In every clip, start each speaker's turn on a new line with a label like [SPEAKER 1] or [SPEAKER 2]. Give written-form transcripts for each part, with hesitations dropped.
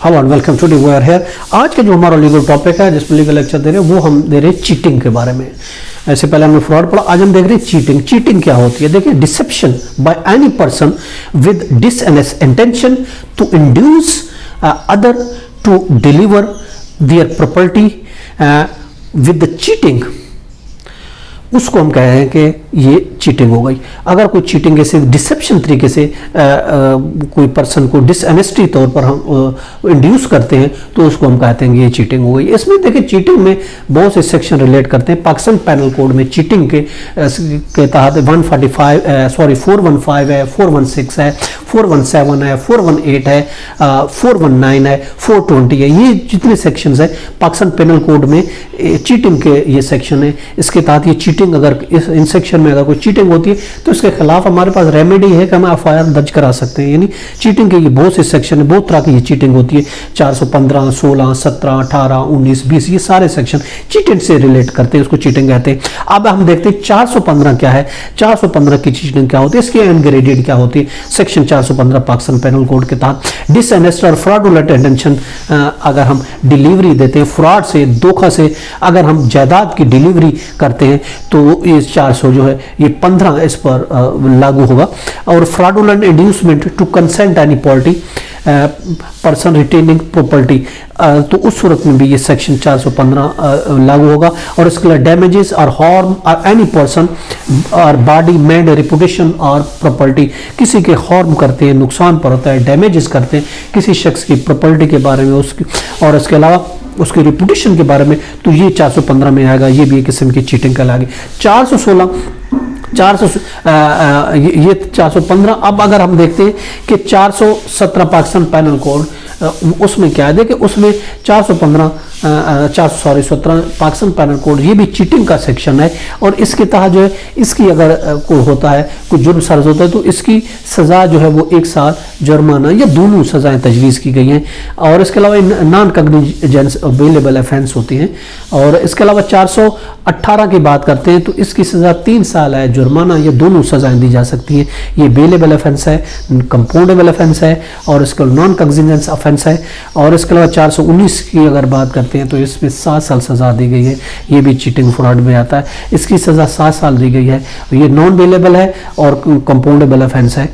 [SPEAKER 1] Hello and welcome to we are here. आज का जो हमारा लीगल टॉपिक है जिसमें लीगल लेक्चर दे रहे हैं वो हम दे रहे हैं चीटिंग के बारे में। ऐसे पहले हमने फ्रॉड पढ़ा, आज हम देख रहे हैं चीटिंग। चीटिंग क्या होती है? देखिए, deception by any person with dishonest intention to induce other to deliver their property with the cheating, उसको हम कह रहे हैं कि ये चीटिंग हो गई। अगर कोई चीटिंग ऐसे डिसेप्शन तरीके से कोई पर्सन को डिसऑनेस्टी तौर पर हम इंड्यूस करते हैं तो उसको हम कहते हैं कि ये चीटिंग हो गई। इसमें देखिए, चीटिंग में बहुत से सेक्शन रिलेट करते हैं। पाकिस्तान पैनल कोड में चीटिंग के तहत 415 है, 416 है, 417 है, 418 है, 419 है, 420 है। ये जितने सेक्शन है पाकिस्तान पैनल कोड में चीटिंग के ये सेक्शन है। इसके तहत ये चीटिंग, अगर इन सेक्शन में अगर कोई चीटिंग होती है तो इसके खिलाफ हमारे पास रेमेडी है कि हम एफआईआर दर्ज करा सकते हैं। यानी चीटिंग के ये बहुत से सेक्शन है, बहुत तरह की ये चीटिंग होती है। 415, 16, 17, 18, 19, 20 ये सारे सेक्शन चीटिंग से रिलेट करते हैं, उसको चीटिंग कहते हैं। अब हम देखते हैं 415 क्या है। 415 की चीटिंग क्या होती है, इसके इनग्रेडिएंट क्या होती है। सेक्शन 415 पाकिस्तान पैनल कोड के तहत डिसऑनेस्ट और फ्रॉडुलेंट इंटेंशन, अगर हम डिलीवरी देते हैं फ्रॉड से, धोखा से, अगर हम जायदाद की डिलीवरी करते हैं तो ये 400 जो है ये 15 इस पर लागू होगा। और fraudulent inducement to consent any party person retaining property, तो उस सूरत में भी ये सेक्शन 415 लागू होगा। और इसके लिए डैमेजेस और हार्म और एनी पर्सन और बॉडी मैंड रेपुटेशन और प्रॉपर्टी, किसी के हार्म करते हैं, नुकसान पहुंचता है, डैमेजेस करते हैं किसी शख्स की प्रॉपर्टी के बारे में, उसकी और इसके अलावा उसकी रेपुटेशन के बारे में, तो ये 415 में आएगा। ये भी एक किस्म की चीटिंग कहलाएगी। 416 ये 415। अब अगर हम देखते हैं कि 417 पाकिस्तान पैनल कोड, उसमें क्या है, देखिए उसमें 417 पाकिस्तान पैनल कोड, ये भी चीटिंग का सेक्शन है। और इसके तहत जो है, इसकी अगर कोई होता है, कोई जुर्म सर्ज होता है तो इसकी सज़ा जो है वो 1 साल जुर्माना या दोनों सज़ाएं तजवीज़ की गई हैं। और इसके अलावा नॉन कॉग्निजेंस अवेलेबल ऑफेंस होती हैं। और इसके अलावा 418 की बात करते हैं तो इसकी सज़ा 3 साल है, जुर्माना या दोनों सज़ाएं दी जा सकती हैं। ये बेलेबल ऑफेंस है, कंपाउंडेबल ऑफेंस है और इसका नॉन कॉग्निजेंस ऑफेंस है। और इसके अलावा 419 की अगर बात करते हैं तो इसमें 7 साल सजा दी गई है। ये भी चीटिंग फ्रॉड में आता है, इसकी सजा 7 साल दी गई है। ये नॉन बेलेबल है और कंपाउंडेबल ऑफेंस है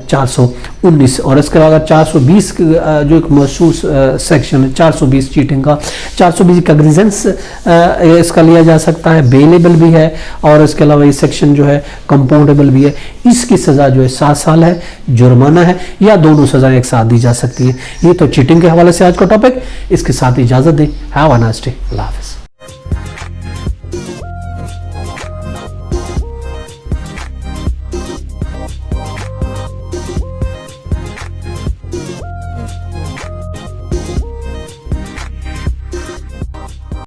[SPEAKER 1] 419। और इसके अलावा 420 जो एक मशहूर सेक्शन है 420 चीटिंग का, 420 कॉग्निजेंस इसका लिया जा सकता है, बेलेबल भी है और इसके अलावा ये सेक्शन जो है कंपाउंडेबल भी है। इसकी सजा जो है 7 साल है, जुर्माना है या दोनों सजाएं एक साथ दी जा सकती है। ये तो चीटिंग के हवाले से आज का टॉपिक। इसके साथ इजाजत दें। Have a nice day. अल्लाह हाफ़िज़।